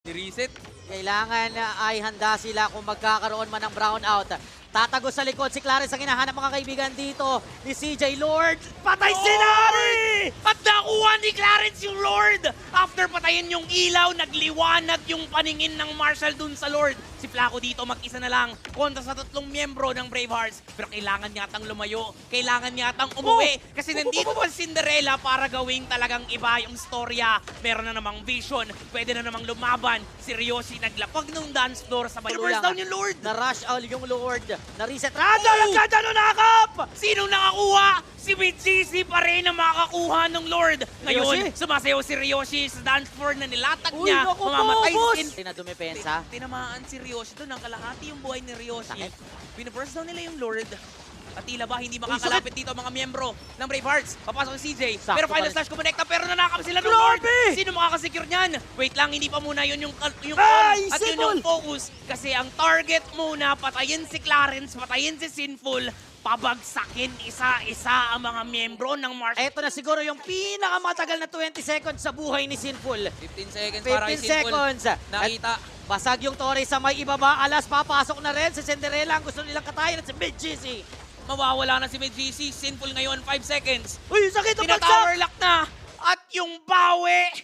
Ni-reset. Kailangan ay handa sila kung magkakaroon man ng brownout. Tatago sa likod si Clarence ang hinahanap mga kaibigan dito ni CJ Lord. Patay si Nari! At nakuha ni Clarence yung Lord! After patayin yung ilaw, nagliwanag yung paningin ng Marshall dun sa Lord. Si Flaco dito mag-isa na lang kontra sa 3 miyembro ng Bravehearts. Pero kailangan yatang lumayo, kailangan yatang umuwi. Kasi nandito pa si Cinderella para gawing talagang iba yung storya. Meron na namang vision, pwede na namang lumaban. Si Ryoshi naglapag ng dance floor sa burst down yung Lord. Na-rush out yung Lord. Na-reset. Rado! Nagkadano nakap! Sinong nakakuha? Si BGC pa rin ang makakuha ng Lord. Ngayon, sumasayaw si Ryoshi sa dance floor na nilatag niya. Mamamatay si na dumepensa. Tinamaan si Ryoshi doon. Ang kalahati yung buhay ni Ryoshi. Pinaburst down nila yung Lord. At tila ba hindi makakalapit dito ang mga miyembro ng Bravehearts. Papasok si CJ. Sakto Pero final pa rin. slash kumonekta pero nanakap sila ng Lord. Sino makakasecure niyan? Wait lang, hindi pa muna yun yung on at yun yung focus. Kasi ang target muna, patayin si Clarence, patayin si Sinful, pabagsakin isa-isa ang mga miyembro ng Marshall. Ito na siguro yung pinakamatagal na 20 seconds sa buhay ni Sinful. 15 seconds 15 para kay Sinful. seconds. Nakita. Basag yung Torres sa may ibaba. Alas, papasok na rin si Cinderella. Ang gusto nilang katayin at si BGC. Mawawala na si BGC. Sinful ngayon, 5 seconds. Uy, sakit ang bagsak! Tina-tower lock na. At yung bawi